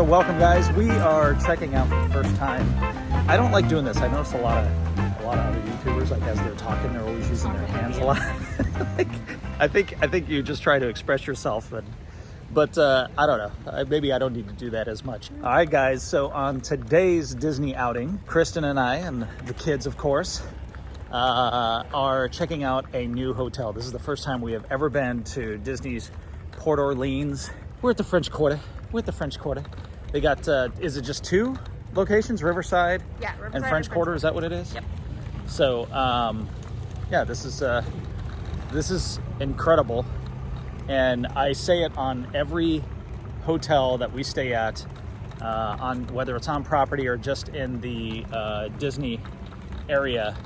welcome guys. We are checking out for the first time. I don't like doing this. I notice a lot of other YouTubers, like as they're talking, they're always using their hands a lot. I think you just try to express yourself, but I don't know. Maybe I don't need to do that as much. All right, guys. So on today's Disney outing, Kristen and I, and the kids, of course, are checking out a new hotel. This is the first time we have ever been to Disney's Port Orleans. We're at the French Quarter. They got, is it just two locations? Riverside, Riverside and French Quarter. Is that what it is? Yep. So, yeah, this is incredible. And I say it on every hotel that we stay at, on whether it's on property or just in the Disney area.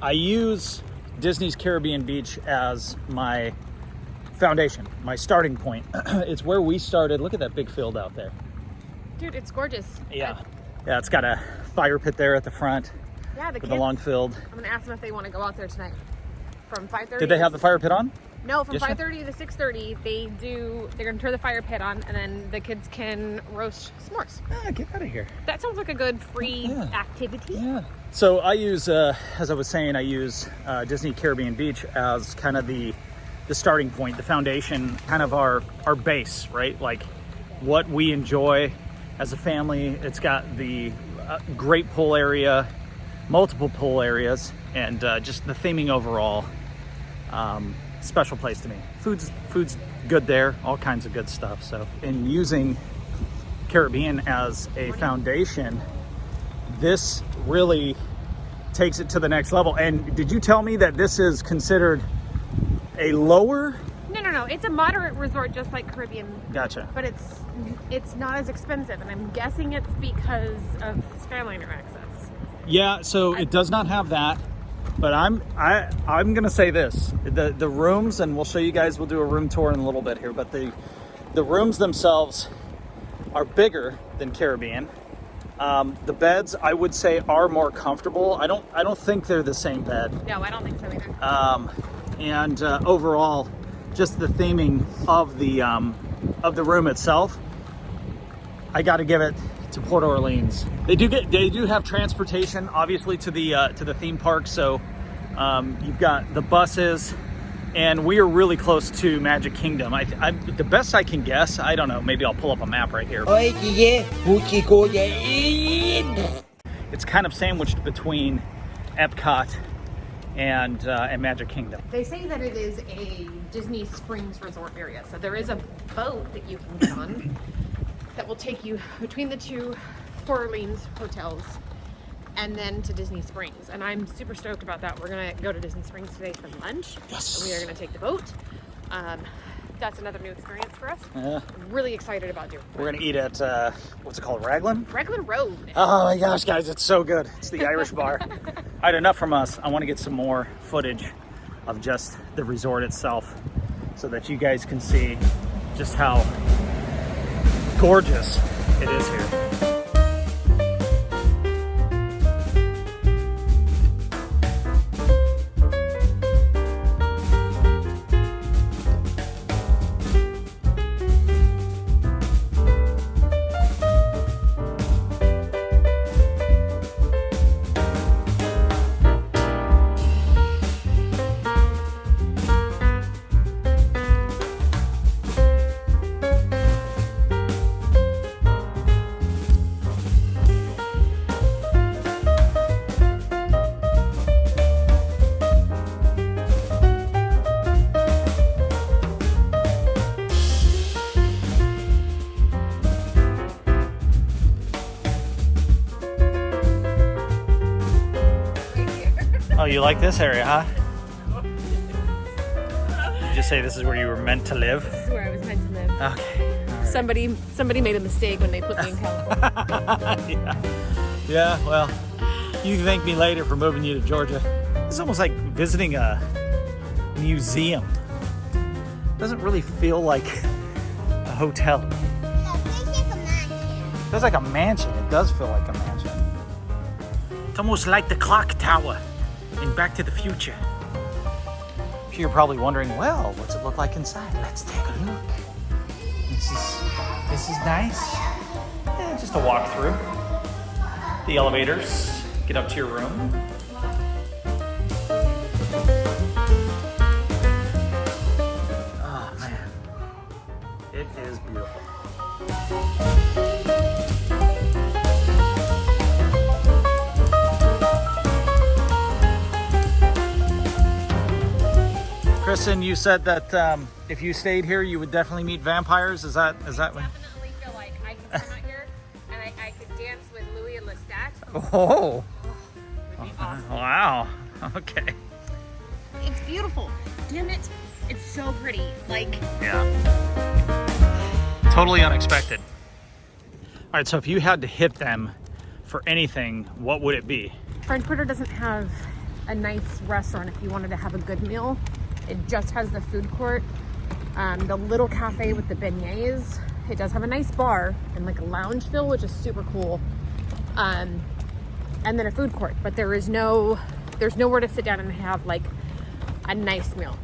I use Disney's Caribbean Beach as my foundation, my starting point. It's where we started. Look at that big field out there. Dude, it's gorgeous. Yeah, it's got a fire pit there at the front. Yeah, the kids, a long field. I'm gonna ask them if they want to go out there tonight. From 5:30. Did they have the fire pit on? No, from 5:30 to 6:30, they're gonna turn the fire pit on, and then the kids can roast s'mores. Ah, get out of here. That sounds like a good free activity. Yeah. So I use, as I was saying, I use Disney Caribbean Beach as kind of the starting point, the foundation, kind of our base, right? Like what we enjoy as a family. It's got the great pool area, multiple pool areas, and just the theming overall. Special place to me. Food's good there, all kinds of good stuff. So in using Caribbean as a foundation, this really takes it to the next level. And did you tell me that this is considered a lower? No. It's a moderate resort, just like Caribbean. Gotcha. But it's not as expensive, and I'm guessing it's because of Skyliner access. Yeah. So it does not have that. But I'm gonna say this: the rooms, and we'll show you guys. We'll do a room tour in a little bit here. But the rooms themselves are bigger than Caribbean. The beds, I would say, are more comfortable. I don't think they're the same bed. No, I don't think so either. And overall, just the theming of the room itself, I got to give it to Port Orleans. They do have transportation, obviously, to the theme park. So you've got the buses, and we are really close to Magic Kingdom. The best I can guess, I don't know. Maybe I'll pull up a map right here. It's kind of sandwiched between Epcot and Magic Kingdom. They say that it is a Disney Springs resort area, so there is a boat that you can get on that will take you between the two Port Orleans hotels and then to Disney Springs. And I'm super stoked about that. We're gonna go to Disney Springs today for lunch. Yes. And we are gonna take the boat. That's another new experience for us. Yeah. I'm really excited about doing it. We're gonna eat at what's it called, Raglan? Raglan Road. Oh my gosh, guys, it's so good. It's the Irish bar. All right, enough from us. I want to get some more footage of just the resort itself so that you guys can see just how gorgeous it is here. Oh, you like this area, huh? Did you just say this is where you were meant to live? This is where I was meant to live. Okay. All right. Somebody made a mistake when they put me in California. Yeah, well, you can thank me later for moving you to Georgia. It's almost like visiting a museum. It doesn't really feel like a hotel. It feels like a mansion. It does feel like a mansion. It's almost like the clock tower in Back to the Future. You're probably wondering, well, what's it look like inside? Let's take a look. This is nice. just a walk through the elevators, get up to your room. Oh man, it is beautiful. Kristen, you said that if you stayed here, you would definitely meet vampires. Is that what? I definitely feel like I could come out here and I could dance with Louis and Lestat. Oh. It would be awesome. Wow. Okay. It's beautiful. Damn it. It's so pretty. Like, Yeah. Totally unexpected. All right, so if you had to hit them for anything, what would it be? French Quarter doesn't have a nice restaurant if you wanted to have a good meal. It just has the food court, the little cafe with the beignets. It does have a nice bar and like a lounge feel, which is super cool. And then a food court, but there's nowhere to sit down and have like a nice meal.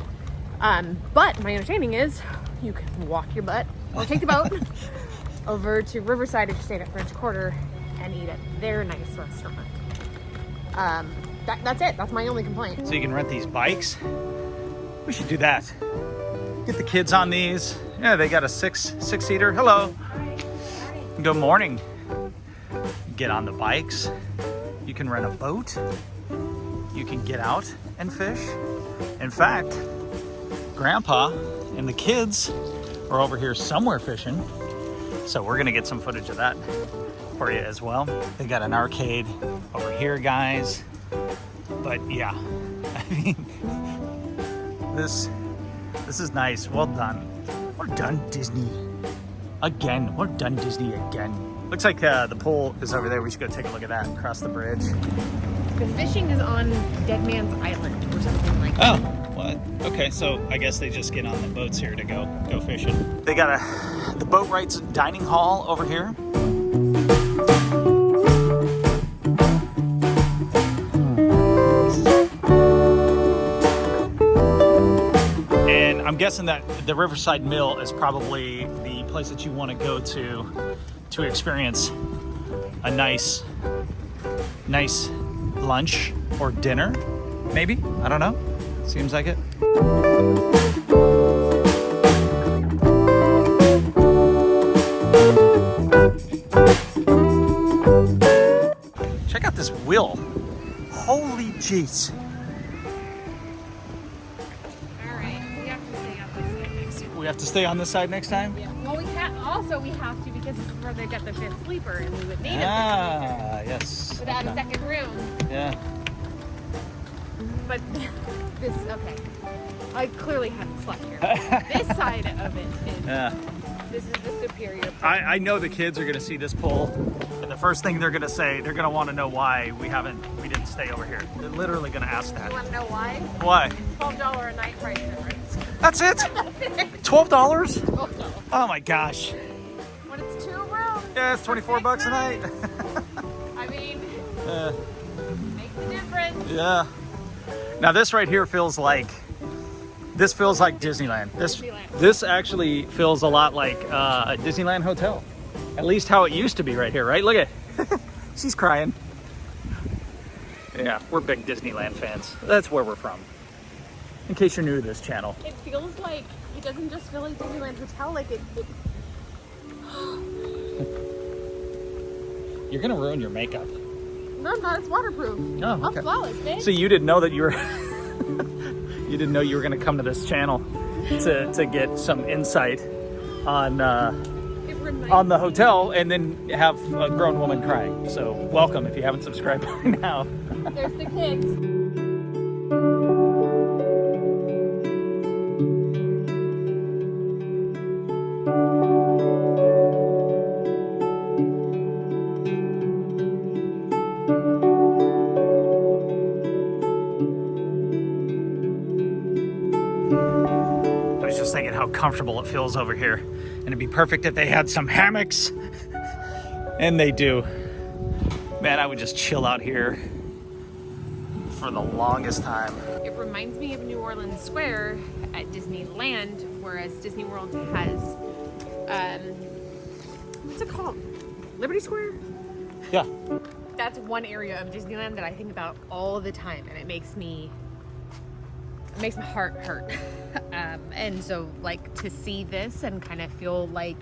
But my understanding is you can walk your butt or take the boat over to Riverside if you stayed at French Quarter and eat at their nice restaurant. That's it. That's my only complaint. So you can rent these bikes. We should do that. Get the kids on these. Yeah, they got a six-seater. Hello. Good morning. Get on the bikes. You can rent a boat. You can get out and fish. In fact, Grandpa and the kids are over here somewhere fishing. So we're gonna get some footage of that for you as well. They got an arcade over here, guys. But yeah, I mean, this is nice. Well done. We're done Disney again. We're done Disney again. Looks like the pool is over there. We should go take a look at that across the bridge. The fishing is on Dead Man's Island or something like Oh, that. what? Okay, so I guess they just get on the boats here to go fishing. They got the boat rights dining hall over here. And I'm guessing that the Riverside Mill is probably the place that you want to go to experience a nice lunch or dinner, maybe. I don't know. Seems like it. Check out this wheel. Holy jeez. All right, we have to stay on this side next time. We have to stay on this side next time? Yeah. Well, we have to because this is where they got the fifth sleeper, and we would need a Ah, yes. fifth sleeper without a second room. Yeah. But this, okay. I clearly haven't slept here. This side of it is. Yeah. This is the superior part. I know the kids are going to see this pool, and the first thing they're going to say, they're going to want to know why we didn't stay over here. They're literally going to ask that. You want to know why? Why? $12 a night price difference. That's it? $12? $12. Oh my gosh. When it's 2 rooms. Yeah, it's 24 bucks a night. I mean, makes a difference. Yeah. Now this right here feels like Disneyland. This actually feels a lot like a Disneyland hotel. At least how it used to be right here, right? Look at she's crying. Yeah, we're big Disneyland fans. That's where we're from. In case you're new to this channel. It feels like, it doesn't just feel like Disneyland Hotel, like it You're gonna ruin your makeup. no, I'm not, it's waterproof. Oh, okay. I'm flawless, babe. So you didn't know that you were you didn't know you were gonna come to this channel to get some insight on the hotel and then have a grown woman crying. So welcome if you haven't subscribed by now. There's the kids. I was just thinking how comfortable it feels over here. And it'd be perfect if they had some hammocks. And they do. Man, I would just chill out here for the longest time. It reminds me of New Orleans Square at Disneyland, whereas Disney World has, what's it called? Liberty Square. Yeah. That's one area of Disneyland that I think about all the time, and it makes my heart hurt. And so, like, to see this and kind of feel like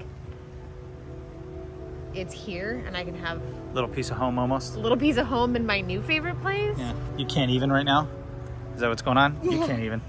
it's here, and I can have Little piece of home almost. a little piece of home in my new favorite place. Yeah. You can't even right now? Is that what's going on? Yeah. You can't even.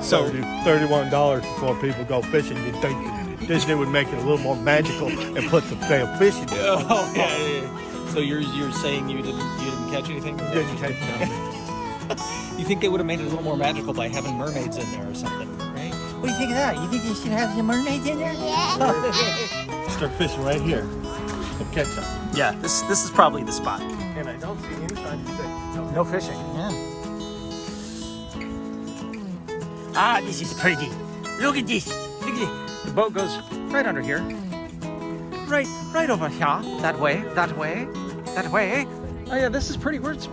So $31 before people go fishing. You'd think Disney would make it a little more magical and put some damn fish in there. Oh, yeah. So you're saying you didn't catch anything? Didn't catch nothing. You think they would have made it a little more magical by having mermaids in there or something, right? What do you think of that? You think you should have some mermaids in there? Yeah. Start fishing right here and catch some. Yeah, this is probably the spot. And I don't see any sign of fish. No fishing. Yeah. Ah, this is pretty. Look at this. Look at this. The boat goes right under here. Right over here. That way. That way. That way. Oh yeah, this is pretty. Where's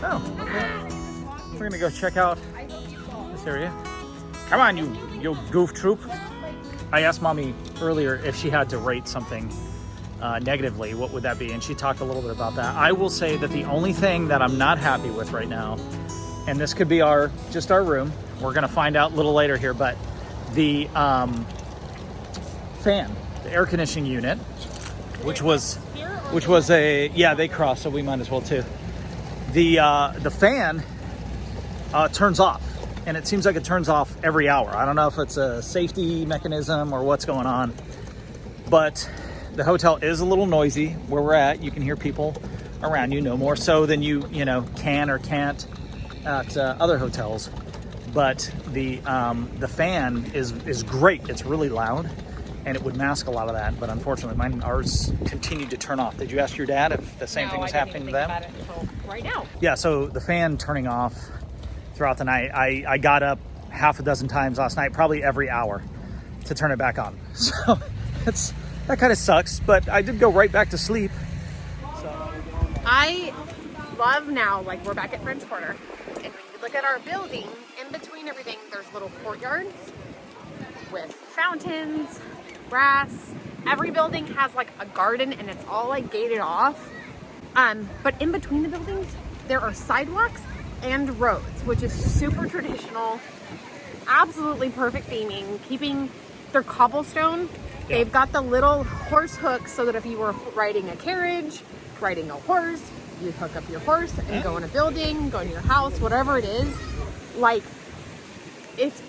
Oh, okay. We're gonna go check out this area. Come on, you goof troop. I asked Mommy earlier if she had to rate something negatively, what would that be? And she talked a little bit about that. I will say that the only thing that I'm not happy with right now, and this could be just our room, we're gonna find out a little later here, but the fan, the air conditioning unit, which was they crossed, so we might as well too. The fan turns off, and it seems like it turns off every hour. I don't know if it's a safety mechanism or what's going on, but the hotel is a little noisy where we're at. You can hear people around you, no more so than you can or can't at other hotels. But the fan is great. It's really loud, and it would mask a lot of that. But unfortunately, ours continued to turn off. Did you ask your dad if the same thing was happening to them? I didn't even think about it until right now. Yeah. So the fan turning off throughout the night. I got up half a dozen times last night, probably every hour, to turn it back on. So that kind of sucks. But I did go right back to sleep. So I love now, like, we're back at French Quarter, and when you look at our building, in between everything, there's little courtyards with fountains, grass. Every building has like a garden, and it's all like gated off. But in between the buildings, there are sidewalks and roads, which is super traditional. Absolutely perfect theming, keeping their cobblestone. Yeah. They've got the little horse hooks so that if you were riding a carriage, riding a horse, you hook up your horse and go in a building, go in your house, whatever it is. Like, it's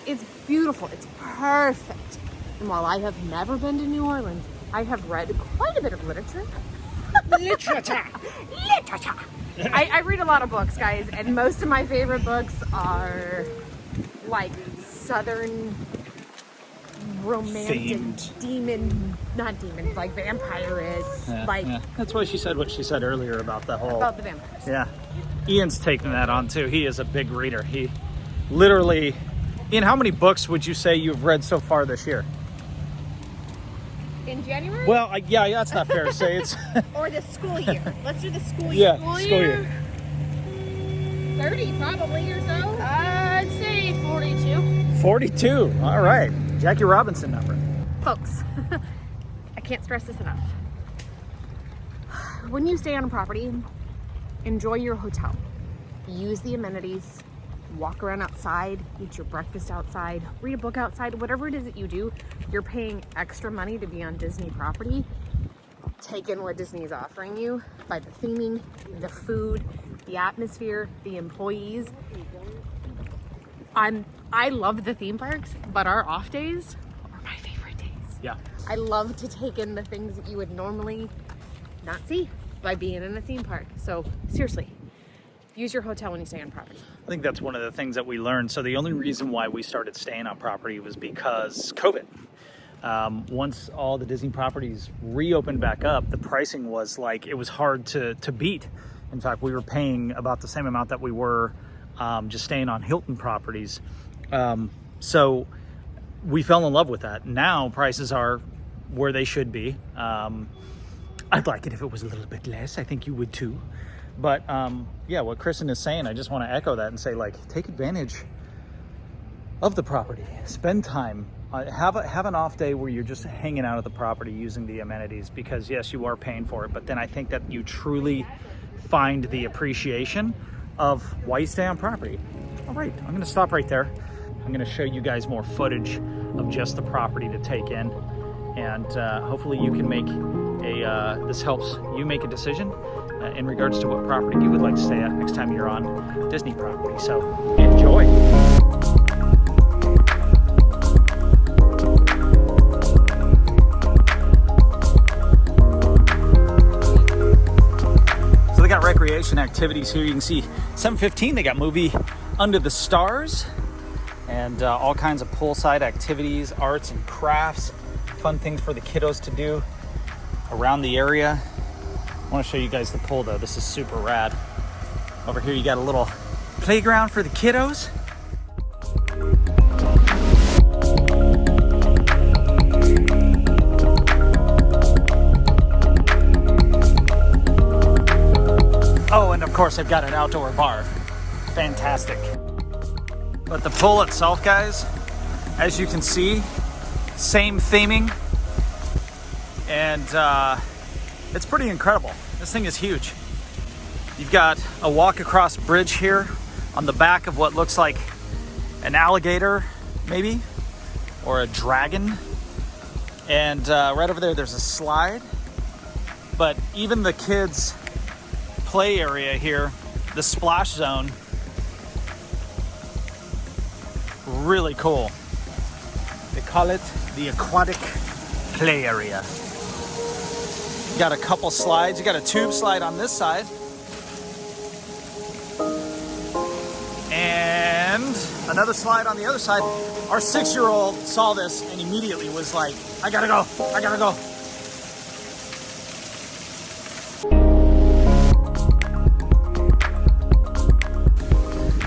beautiful. It's perfect. And while I have never been to New Orleans, I have read quite a bit of literature. Literature. I read a lot of books, guys, and most of my favorite books are like Southern romantic like vampires. Yeah. That's why she said what she said earlier about the vampires. Yeah. Ian's taking that on too. He is a big reader. He literally, Ian, how many books would you say you've read so far this year? In January? Well, yeah, that's not fair to say. It's or the school year. Let's do the school year. Yeah, school year. 30 probably or so. I'd say 42. 42. All right. Jackie Robinson number. Folks, I can't stress this enough. When you stay on a property, enjoy your hotel. use the amenities, walk around outside, eat your breakfast outside, read a book outside, whatever it is that you do. You're paying extra money to be on Disney property. Take in what Disney is offering you by the theming, the food, the atmosphere, the employees. I love the theme parks, but our off days are my favorite days. Yeah. I love to take in the things that you would normally not see by being in a theme park. So seriously, use your hotel when you stay on property. I think that's one of the things that we learned. So the only reason why we started staying on property was because COVID. Once all the Disney properties reopened back up, the pricing was like, it was hard to beat. In fact, we were paying about the same amount that we were just staying on Hilton properties. So we fell in love with that. Now prices are where they should be. I'd like it if it was a little bit less. I think you would too. But yeah, what Kristen is saying, I just want to echo that and say, like, take advantage of the property. Spend time. Have an off day where you're just hanging out at the property using the amenities, because yes, you are paying for it, but then I think that you truly find the appreciation of why you stay on property. All right, I'm going to stop right there. I'm going to show you guys more footage of just the property to take in, and hopefully you can make this helps you make a decision in regards to what property you would like to stay at next time you're on Disney property. So enjoy. So they got recreation activities here. You can see 7:15 they got movie Under the Stars, and all kinds of poolside activities, arts and crafts, fun things for the kiddos to do around the area. I want to show you guys the pool though. This is super rad. Over here you got a little playground for the kiddos. Oh, and of course they've got an outdoor bar. Fantastic. But the pool itself, guys, as you can see, same theming, and it's pretty incredible. This thing is huge. You've got a walk across bridge here on the back of what looks like an alligator, maybe, or a dragon. And right over there, there's a slide. But even the kids' play area here, the splash zone, really cool. They call it the aquatic play area. You got a couple slides. You got a tube slide on this side. And another slide on the other side. Our 6-year-old saw this and immediately was like, I gotta go, I gotta go.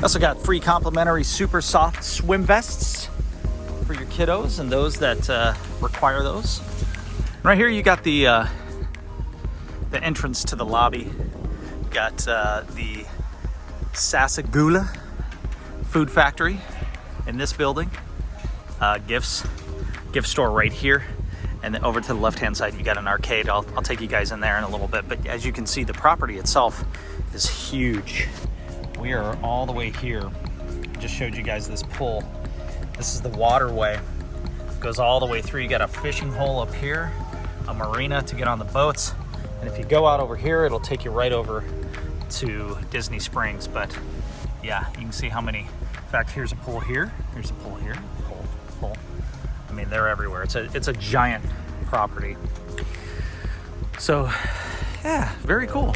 Also got free complimentary super soft swim vests for your kiddos and those that require those. Right here you got the entrance to the lobby. You got the Sasagula Food Factory in this building. Gift store right here. And then over to the left-hand side, you got an arcade. I'll take you guys in there in a little bit. But as you can see, the property itself is huge. We are all the way here. I just showed you guys this pool. This is the waterway. It goes all the way through. You got a fishing hole up here, a marina to get on the boats. And if you go out over here, it'll take you right over to Disney Springs. But yeah, you can see how many. In fact, here's a pool here. Here's a pool here. Pool. I mean, they're everywhere. It's a giant property. So yeah, very cool.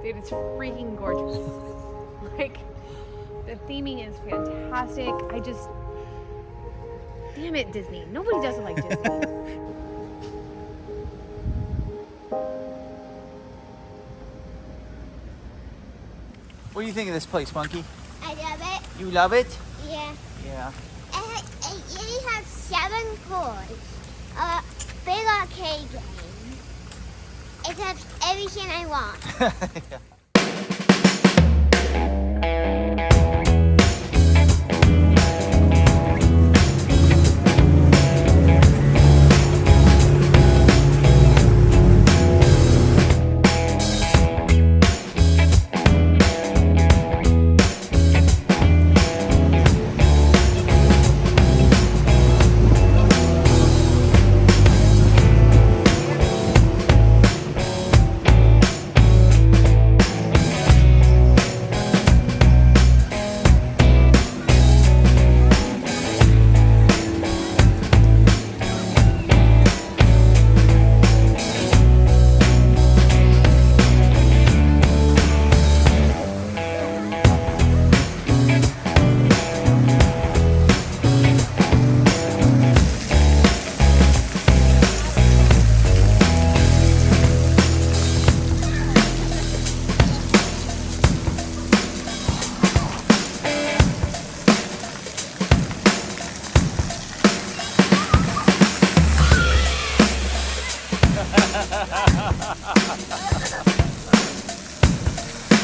Dude, it's freaking gorgeous. Like, the theming is fantastic. Damn it, Disney. Nobody does it like Disney. What do you think of this place, Monkey? I love it. You love it? Yeah. Yeah. It really has 7 pools. big arcade game. It has everything I want.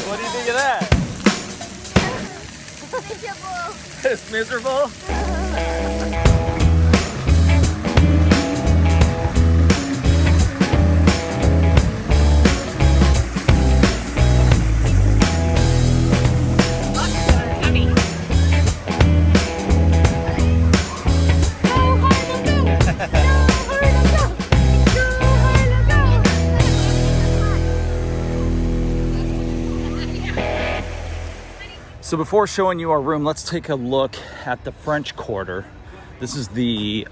What do you think of that? It's miserable. So before showing you our room, let's take a look at the French Quarter. This is the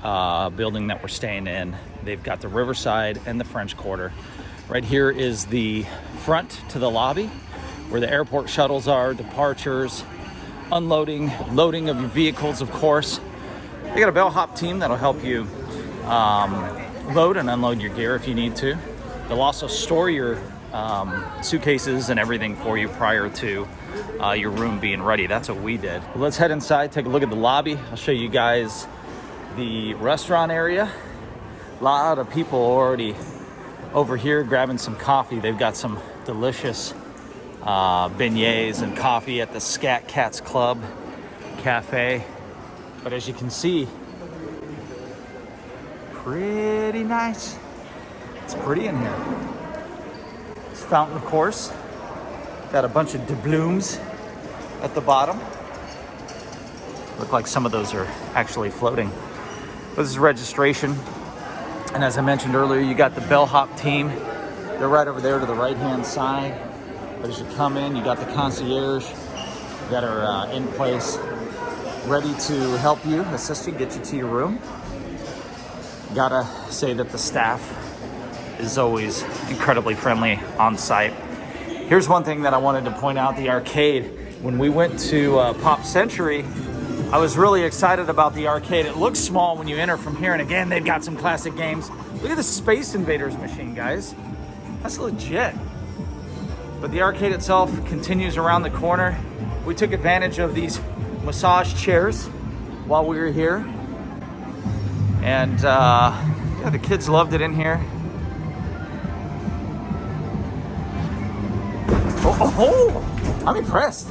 building that we're staying in. They've got the Riverside and the French Quarter. Right here is the front to the lobby where the airport shuttles are, departures, unloading, loading of your vehicles, of course. They got a bellhop team that'll help you load and unload your gear if you need to. They'll also store your suitcases and everything for you prior to your room being ready. That's what we did. Let's head inside, take a look at the lobby. I'll show you guys the restaurant area. A lot of people already over here grabbing some coffee. They've got some delicious beignets and coffee at the Scat Cats Club Cafe. But as you can see, pretty nice. It's pretty in here. It's fountain, of course. Got a bunch of doubloons at the bottom. Look like some of those are actually floating. But this is registration. And as I mentioned earlier, you got the bellhop team. They're right over there to the right-hand side. But as you come in, you got the concierge that are in place, ready to help you, assist you, get you to your room. Gotta say that the staff is always incredibly friendly on site. Here's one thing that I wanted to point out, the arcade. When we went to Pop Century, I was really excited about the arcade. It looks small when you enter from here, and again, they've got some classic games. Look at the Space Invaders machine, guys. That's legit. But the arcade itself continues around the corner. We took advantage of these massage chairs while we were here. And yeah, the kids loved it in here. Oh, I'm impressed.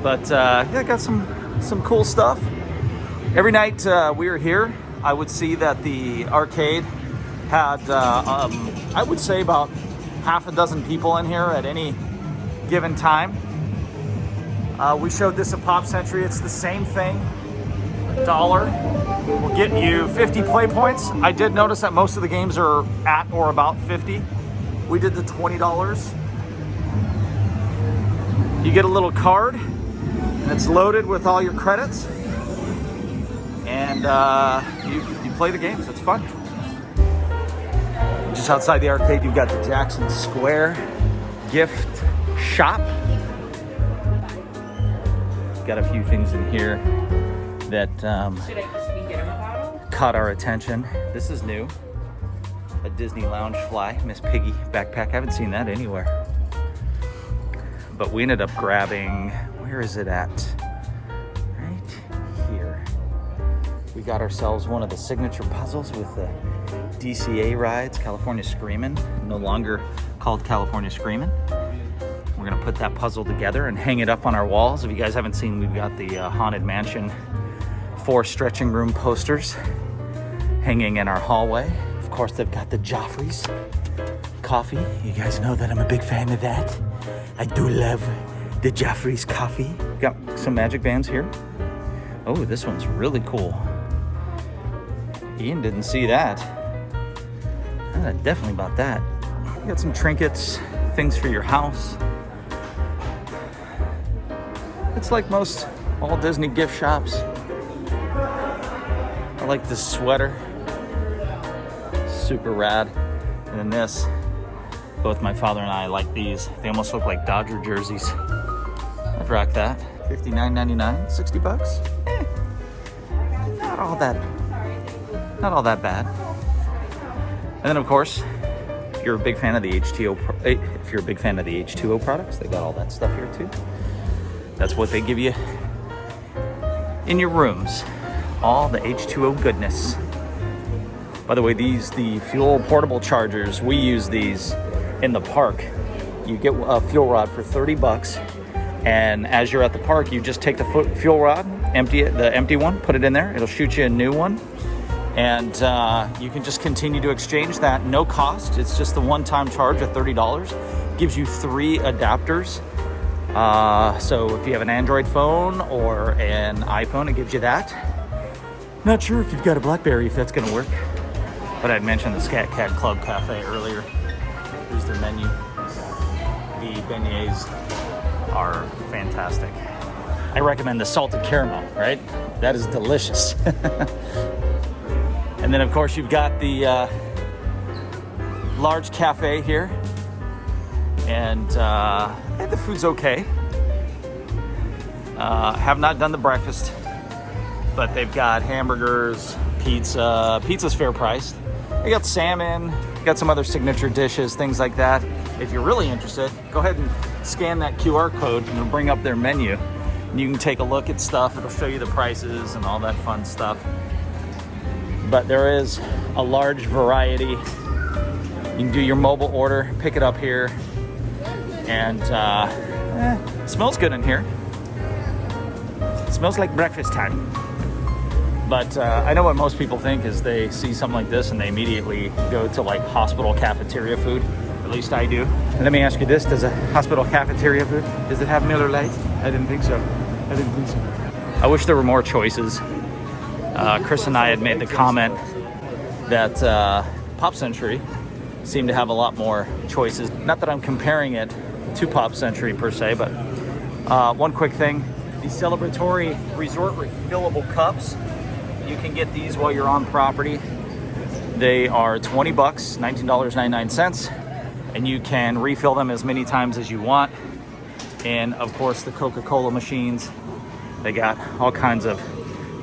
But yeah, got some cool stuff. Every night we were here, I would see that the arcade had, I would say about half a dozen people in here at any given time. We showed this at Pop Century. It's the same thing. $1 will get you 50 play points. I did notice that most of the games are at or about 50. We did the $20. You get a little card, and it's loaded with all your credits, and you play the games. It's fun. Just outside the arcade, you've got the Jackson Square gift shop. Got a few things in here that caught our attention. This is new. A Disney Lounge Fly, Miss Piggy backpack. I haven't seen that anywhere. But we ended up grabbing, where is it at? Right here. We got ourselves one of the signature puzzles with the DCA rides, California Screamin', no longer called California Screamin'. We're gonna put that puzzle together and hang it up on our walls. If you guys haven't seen, we've got the Haunted Mansion 4 stretching room posters hanging in our hallway. Of course, they've got the Joffrey's coffee. You guys know that I'm a big fan of that. I do love the Joffrey's coffee. Got some magic bands here. Oh, this one's really cool. Ian didn't see that. Definitely about that. You got some trinkets, things for your house. It's like most all Disney gift shops. I like this sweater. Super rad. And then this, both my father and I like these. They almost look like Dodger jerseys. I'd rock that. $59.99, 60 bucks. Not all that bad. And then of course, if you're a big fan of the H2O products, they got all that stuff here too. That's what they give you in your rooms. All the H2O goodness. By the way, the fuel portable chargers, we use these in the park. You get a fuel rod for 30 bucks. And as you're at the park, you just take the fuel rod, empty it, the empty one, put it in there. It'll shoot you a new one. And you can just continue to exchange that, no cost. It's just the one-time charge of $30. Gives you 3 adapters. So if you have an Android phone or an iPhone, it gives you that. Not sure if you've got a BlackBerry if that's gonna work. But I'd mentioned the Scat Cat Club Cafe earlier. Here's their menu. The beignets are fantastic. I recommend the salted caramel, right? That is delicious. And then of course you've got the large cafe here. And the food's okay. Have not done the breakfast, but they've got hamburgers, pizza. Pizza's fair priced. They got salmon, got some other signature dishes, things like that. If you're really interested, go ahead and scan that QR code and it'll bring up their menu. And you can take a look at stuff. It'll show you the prices and all that fun stuff. But there is a large variety. You can do your mobile order, pick it up here. And it smells good in here. It smells like breakfast time. But I know what most people think is they see something like this and they immediately go to like hospital cafeteria food. At least I do. And let me ask you this, does a hospital cafeteria food, does it have Miller Lite? I didn't think so. I wish there were more choices. Chris and I had made the comment that Pop Century seemed to have a lot more choices. Not that I'm comparing it to Pop Century per se, but one quick thing. These celebratory resort refillable cups, you can get these while you're on property. They are 20 bucks, $19.99, and you can refill them as many times as you want. And of course the Coca-Cola machines, they got all kinds of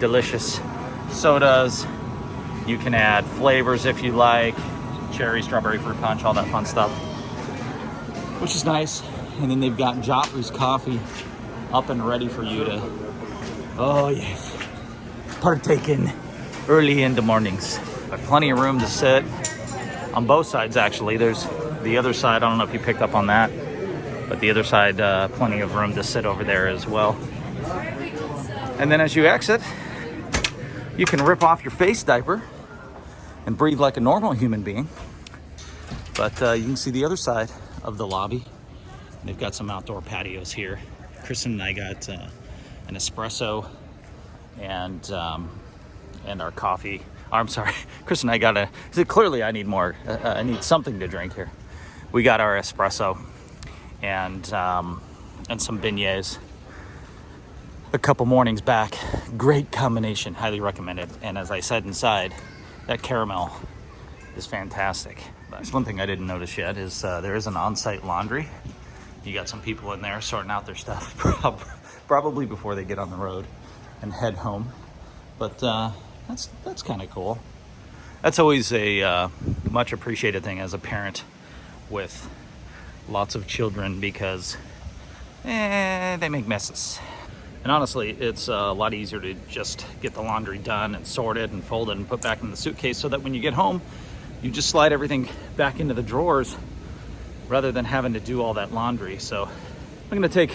delicious sodas. You can add flavors if you like, cherry, strawberry, fruit punch, all that fun stuff, which is nice. And then they've got Joffrey's coffee up and ready for you to, oh yes, partake in early in the mornings. But plenty of room to sit on both sides actually. There's the other side, I don't know if you picked up on that, but the other side, plenty of room to sit over there as well. And then as you exit, you can rip off your face diaper and breathe like a normal human being. But you can see the other side of the lobby. They've got some outdoor patios here. Kristen and I got an espresso and our coffee. Oh, I'm sorry, Kristen and I got clearly I need more, I need something to drink here. We got our espresso and some beignets a couple mornings back. Great combination, highly recommended. And as I said inside, that caramel is fantastic. There's one thing I didn't notice yet is there is an on-site laundry. You got some people in there sorting out their stuff probably before they get on the road and head home. But that's kind of cool. That's always a much appreciated thing as a parent with lots of children because they make messes. And honestly, it's a lot easier to just get the laundry done and sorted and folded and put back in the suitcase, so that when you get home, you just slide everything back into the drawers rather than having to do all that laundry. So I'm gonna take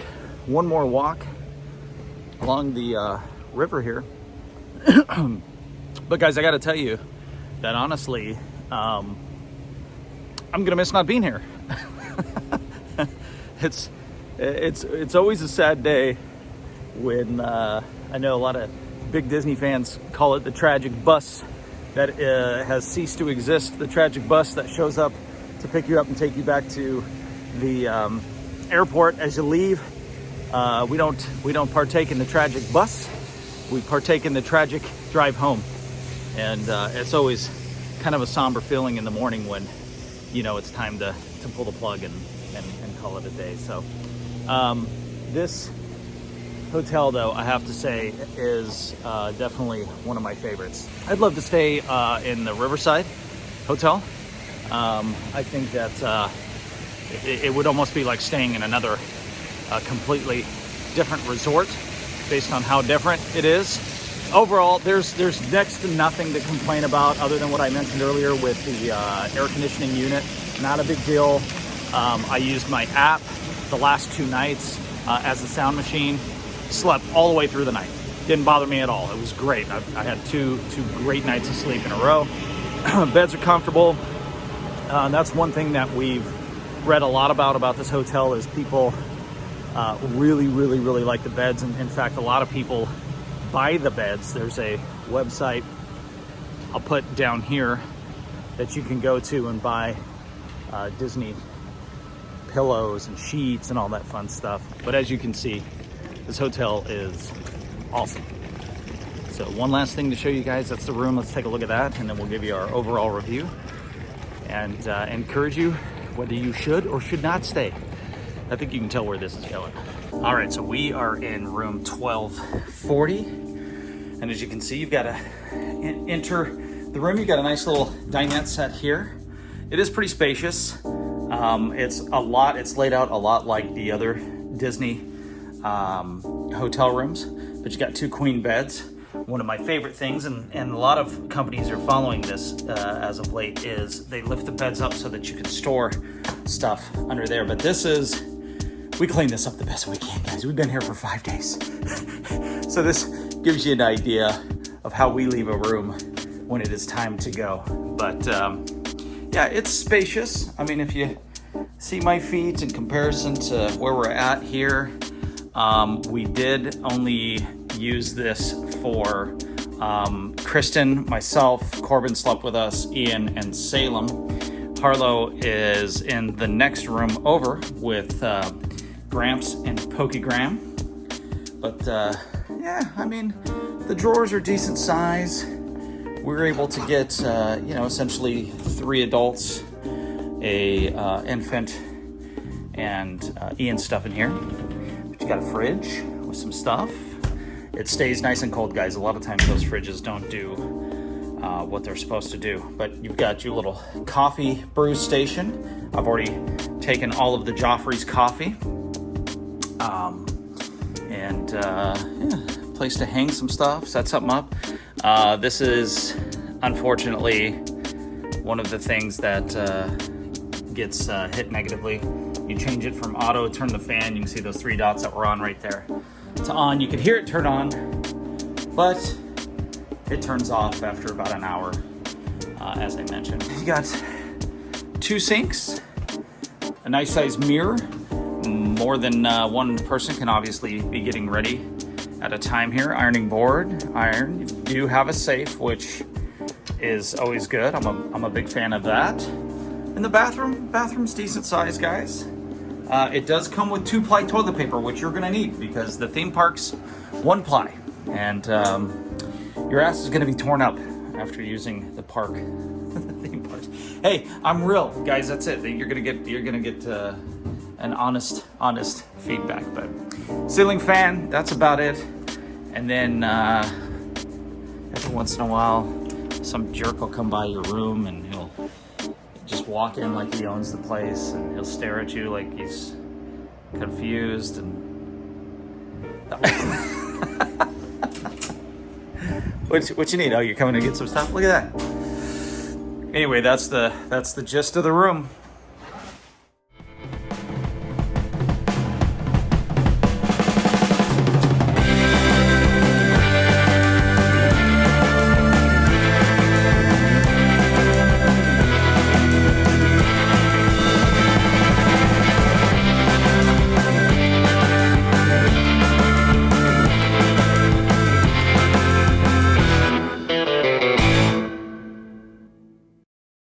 one more walk along the river here. But guys, I gotta tell you that honestly, I'm gonna miss not being here. It's always a sad day when I know a lot of big Disney fans call it the tragic bus that has ceased to exist. The tragic bus that shows up to pick you up and take you back to the airport as you leave. We don't partake in the tragic bus. We partake in the tragic drive home. And it's always kind of a somber feeling in the morning when you know it's time to pull the plug and call it a day. So this hotel, though, I have to say, is definitely one of my favorites. I'd love to stay in the Riverside Hotel. I think that it would almost be like staying in another completely different resort based on how different it is. Overall, there's next to nothing to complain about other than what I mentioned earlier with the air conditioning unit. Not a big deal. I used my app the last 2 nights as a sound machine. Slept all the way through the night. Didn't bother me at all. It was great. I had two great nights of sleep in a row. Beds are comfortable. That's one thing that we've read a lot about this hotel is people really like the beds. And in fact, a lot of people buy the beds. There's a website I'll put down here that you can go to and buy Disney pillows and sheets and all that fun stuff. But as you can see, this hotel is awesome. So one last thing to show you guys, that's the room. Let's take a look at that, and then we'll give you our overall review and encourage you whether you should or should not stay. I think you can tell where this is going. All right, so we are in room 1240. And as you can see, you've got to enter the room. You've got a nice little dinette set here. It is pretty spacious. It's laid out a lot like the other Disney hotel rooms, but you got 2 queen beds. One of my favorite things, and a lot of companies are following this as of late, is they lift the beds up so that you can store stuff under there. But we clean this up the best we can, guys. We've been here for 5 days. So this gives you an idea of how we leave a room when it is time to go. But yeah, it's spacious. I mean, if you see my feet in comparison to where we're at here, we did only use this for Kristen, myself, Corbin slept with us, Ian, and Salem. Harlow is in the next room over with Gramps and Pokegram. But yeah, I mean, the drawers are decent size. We were able to get, essentially 3 adults, a infant, and Ian's stuff in here. But you got a fridge with some stuff. It stays nice and cold, guys. A lot of times those fridges don't do what they're supposed to do. But you've got your little coffee brew station. I've already taken all of the Joffrey's coffee. Yeah, place to hang some stuff, set something up. This is unfortunately one of the things that gets hit negatively. You change it from auto, turn the fan, you can see those 3 dots that were on right there to on. You can hear it turn on, but it turns off after about an hour, as I mentioned. You got 2 sinks, a nice sized mirror. More than one person can obviously be getting ready at a time here. Ironing board, iron. You do have a safe, which is always good. I'm a big fan of that. And the bathroom's decent size, guys. It does come with 2-ply toilet paper, which you're gonna need because the theme park's 1-ply. And your ass is gonna be torn up after using the park, the theme park. Hey, I'm real, guys, that's it. You're gonna get an honest feedback. But ceiling fan, that's about it. And then every once in a while, some jerk will come by your room and he'll just walk in like he owns the place, and he'll stare at you like he's confused and What you need? Oh, you're coming to get some stuff? Look at that. Anyway, that's the gist of the room.